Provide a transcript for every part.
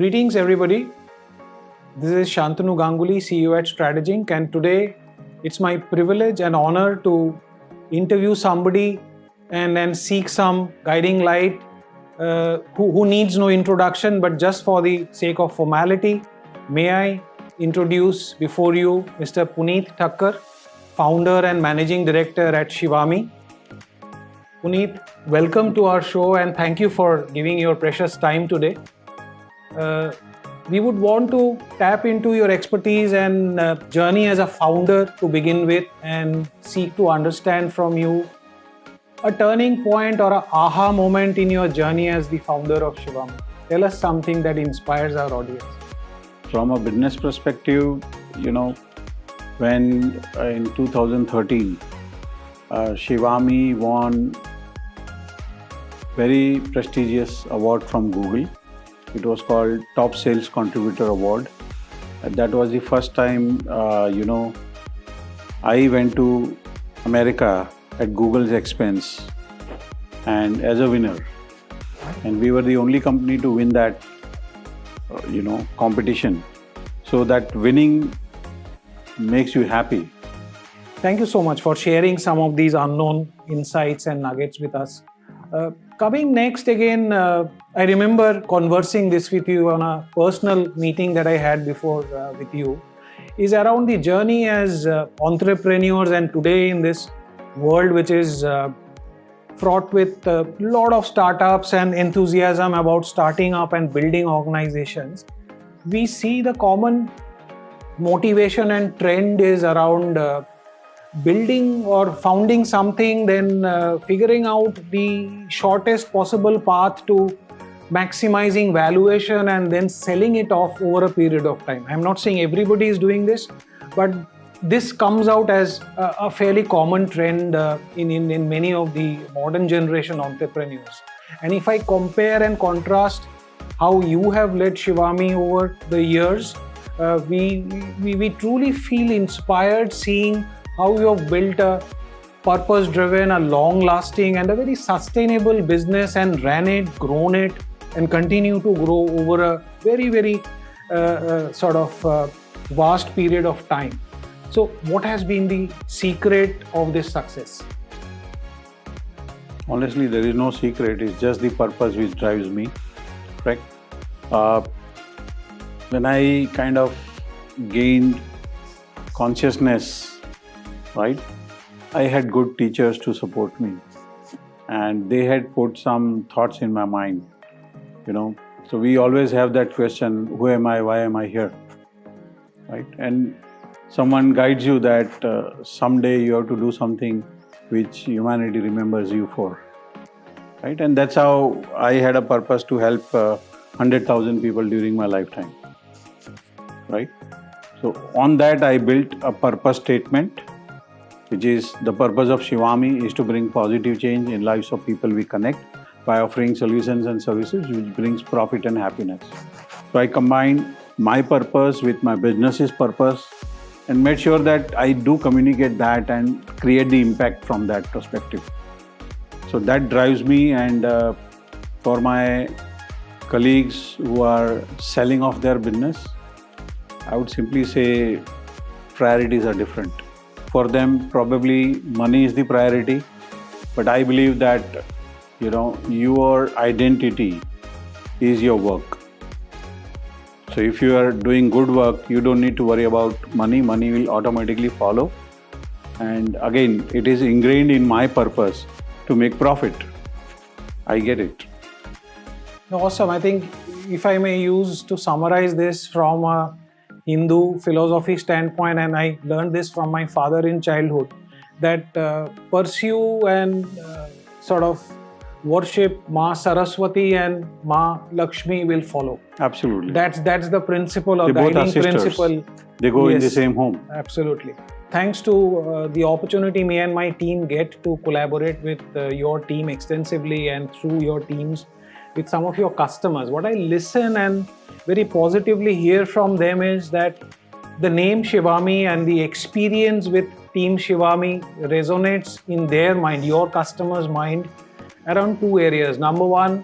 Greetings everybody. This is Shantanu Ganguly, CEO at Strategink, and today it's my privilege and honor to interview somebody and seek some guiding light who needs no introduction, but just for the sake of formality, may I introduce before you Mr. Punit Thakkar, founder and managing director at Shivaami. Puneet, welcome to our show and thank you for giving your precious time today. We would want to tap into your expertise and journey as a founder to begin with and seek to understand from you a turning point or an aha moment in your journey as the founder of Shivaami. Tell us something that inspires our audience. From a business perspective, when in 2013, Shivaami won very prestigious award from Google. It was called Top Sales Contributor Award. And that was the first time, I went to America at Google's expense and as a winner. And we were the only company to win that, competition. So that winning makes you happy. Thank you so much for sharing some of these unknown insights and nuggets with us. Coming next again, I remember conversing this with you on a personal meeting that I had before with you, is around the journey as entrepreneurs and today in this world which is fraught with a lot of startups and enthusiasm about starting up and building organizations. We see the common motivation and trend is around building or founding something, then figuring out the shortest possible path to maximizing valuation and then selling it off over a period of time. I'm not saying everybody is doing this, but this comes out as a fairly common trend in many of the modern generation entrepreneurs. And if I compare and contrast how you have led Shivaami over the years, we truly feel inspired seeing how you have built a purpose-driven, a long-lasting and a very sustainable business and ran it, grown it and continue to grow over a very, very vast period of time. So what has been the secret of this success? Honestly, there is no secret. It's just the purpose which drives me, correct? When I kind of gained consciousness, right, I had good teachers to support me and they had put some thoughts in my mind, So we always have that question, who am I, why am I here, right? And someone guides you that someday you have to do something which humanity remembers you for, right? And that's how I had a purpose to help 100,000 people during my lifetime, right? So on that I built a purpose statement, which is the purpose of Shivaami is to bring positive change in lives of people we connect by offering solutions and services which brings profit and happiness. So I combined my purpose with my business's purpose and made sure that I do communicate that and create the impact from that perspective. So that drives me, and for my colleagues who are selling off their business, I would simply say priorities are different. For them, probably money is the priority, but I believe that, your identity is your work. So if you are doing good work, you don't need to worry about money. Money will automatically follow. And again, it is ingrained in my purpose to make profit. I get it. Awesome. I think if I may use to summarize this from a Hindu philosophy standpoint, and I learned this from my father in childhood, that pursue and worship Ma Saraswati and Ma Lakshmi will follow. Absolutely. That's the principle or they guiding both are sisters. Principle. They go in the same home. Absolutely. Thanks to the opportunity me and my team get to collaborate with your team extensively and through your teams with some of your customers. What I listen and very positively hear from them is that the name Shivaami and the experience with Team Shivaami resonates in their mind, your customer's mind, around two areas. Number one,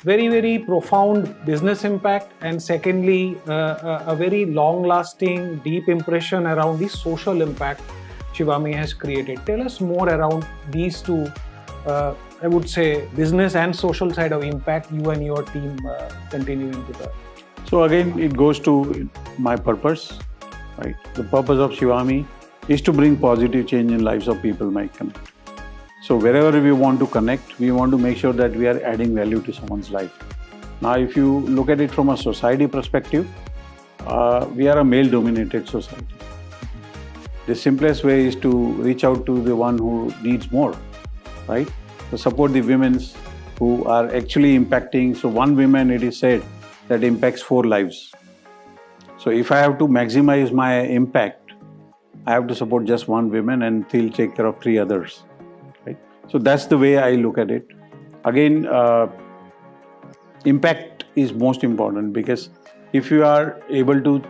very profound business impact, and secondly, a very long-lasting, deep impression around the social impact Shivaami has created. Tell us more around these two, I would say, business and social side of impact you and your team continuing to the. So again, it goes to my purpose, right? The purpose of Shivaami is to bring positive change in lives of people might connect. So wherever we want to connect, we want to make sure that we are adding value to someone's life. Now, if you look at it from a society perspective, we are a male-dominated society. The simplest way is to reach out to the one who needs more, right? To support the women who are actually impacting. So one woman, it is said, that impacts 4 lives. So if I have to maximize my impact, I have to support just one woman and still take care of 3 others. Right? So that's the way I look at it. Again, impact is most important, because if you are able to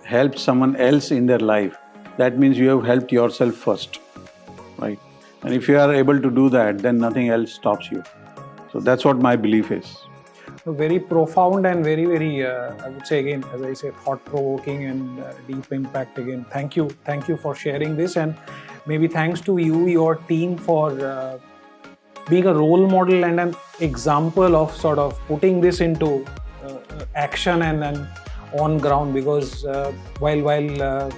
help someone else in their life, that means you have helped yourself first, right? And if you are able to do that, then nothing else stops you. So that's what my belief is. Very profound and very, I would say again, as I say, thought-provoking and deep impact again. Thank you for sharing this, and maybe thanks to you, your team, for being a role model and an example of sort of putting this into action and on ground. Because while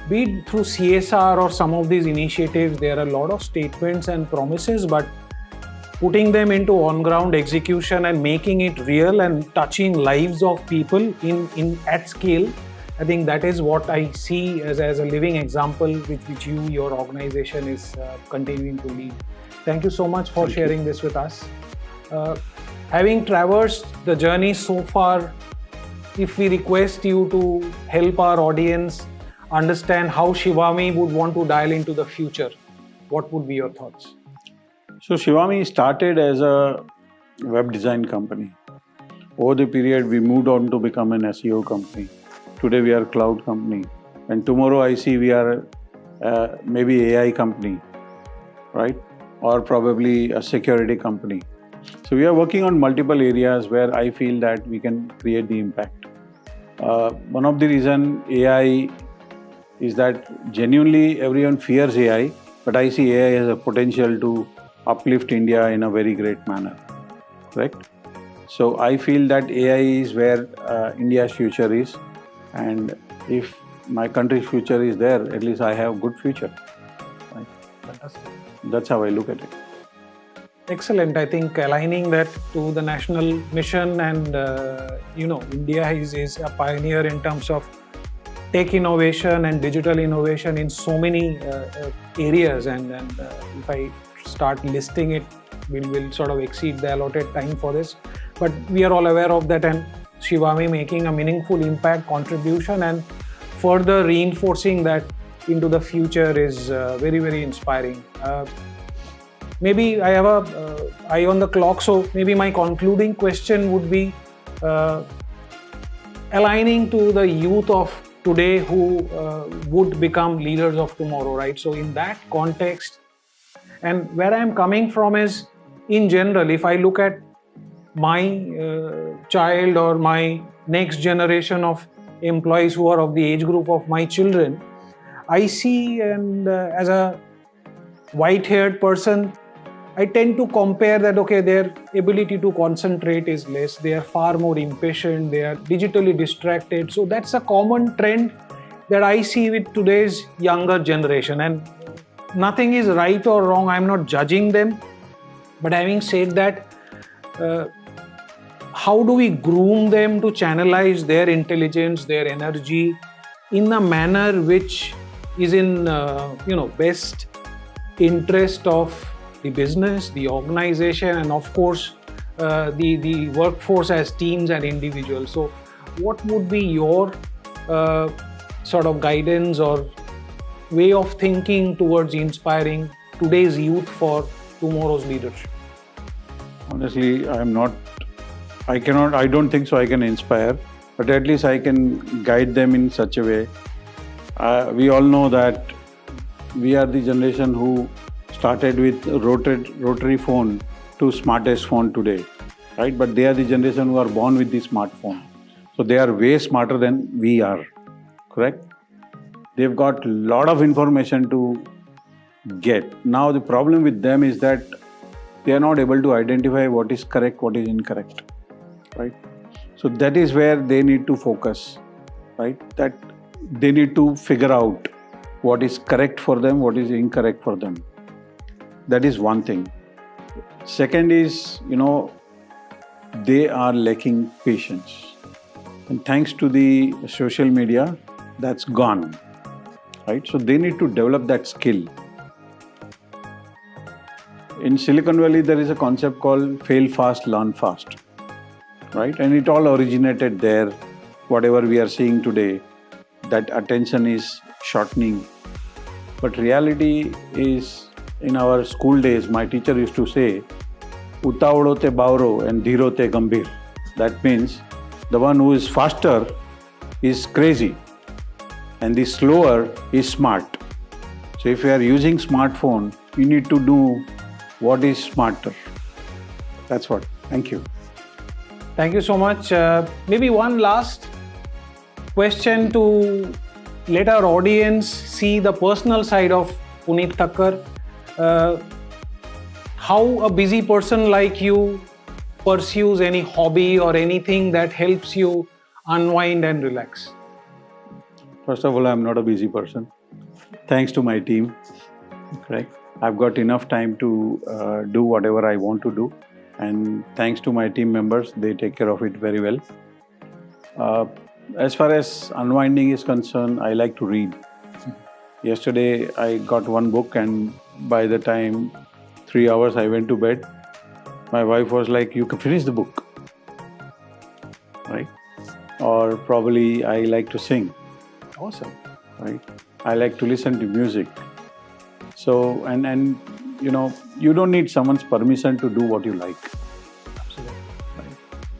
be it through CSR or some of these initiatives, there are a lot of statements and promises, but putting them into on-ground execution and making it real and touching lives of people in at scale, I think that is what I see as a living example which you, your organization is continuing to lead. Thank you so much for sharing this with us. Having traversed the journey so far, if we request you to help our audience understand how Shivaami would want to dial into the future, what would be your thoughts? So Shivaami started as a web design company. Over the period, we moved on to become an SEO company. Today, we are a cloud company. And tomorrow, I see we are maybe AI company, right? Or probably a security company. So we are working on multiple areas where I feel that we can create the impact. One of the reasons AI is that genuinely everyone fears AI, but I see AI as a potential to uplift India in a very great manner, correct? So I feel that AI is where India's future is, and if my country's future is there, at least I have a good future. Right? Fantastic. That's how I look at it. Excellent. I think aligning that to the national mission, and India is a pioneer in terms of tech innovation and digital innovation in so many areas, and if I start listing it, we'll sort of exceed the allotted time for this. But we are all aware of that, and Shivaami making a meaningful impact contribution and further reinforcing that into the future is very inspiring. Maybe I have a eye on the clock, so maybe my concluding question would be aligning to the youth of today who would become leaders of tomorrow, right? So in that context, and where I'm coming from is, in general, if I look at my child or my next generation of employees who are of the age group of my children, I see, and as a white-haired person, I tend to compare that, okay, their ability to concentrate is less, they are far more impatient, they are digitally distracted. So that's a common trend that I see with today's younger generation. And nothing is right or wrong, I'm not judging them. But having said that, how do we groom them to channelize their intelligence, their energy in a manner which is in best interest of the business, the organization, and of course the workforce as teams and individuals? So what would be your sort of guidance or way of thinking towards inspiring today's youth for tomorrow's leadership? Honestly, I don't think so I can inspire, but at least I can guide them in such a way. We all know that we are the generation who started with rotary phone to smartest phone today. right? But they are the generation who are born with the smartphone. So they are way smarter than we are, correct? They've got a lot of information to get. Now the problem with them is that they are not able to identify what is correct, what is incorrect, right? So that is where they need to focus, right? That they need to figure out what is correct for them, what is incorrect for them. That is one thing. Second is, they are lacking patience. And thanks to the social media, that's gone, right? So they need to develop that skill. In Silicon Valley, there is a concept called fail fast, learn fast, right? And it all originated there. Whatever we are seeing today, that attention is shortening. But reality is, in our school days, my teacher used to say, Utavado te bauro and dhiro te gambhir. That means the one who is faster is crazy and the slower is smart. So if you are using smartphone, you need to do what is smarter. That's what. Thank you. Thank you so much. Maybe one last question to let our audience see the personal side of Punit Thakkar. How a busy person like you pursues any hobby or anything that helps you unwind and relax? First of all, I'm not a busy person. Thanks to my team, correct? I've got enough time to do whatever I want to do. And thanks to my team members, they take care of it very well. As far as unwinding is concerned, I like to read. Yesterday, I got one book, and by the time 3 hours I went to bed, my wife was like, you can finish the book, right? Or probably I like to sing. Awesome. Right? I like to listen to music. So, and you don't need someone's permission to do what you like. Absolutely. Right?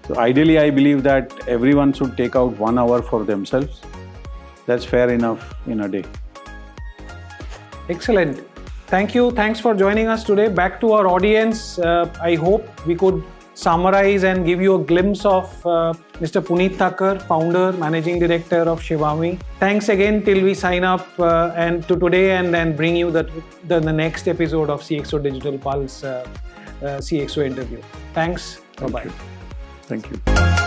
So ideally, I believe that everyone should take out 1 hour for themselves. That's fair enough in a day. Excellent. Thank you. Thanks for joining us today. Back to our audience. I hope we could summarize and give you a glimpse of Mr. Punit Thakkar, founder, managing director of Shivaami. Thanks again till we sign up and to today and then bring you the next episode of CXO Digital Pulse CXO interview. Thanks. Bye-bye. Thank you.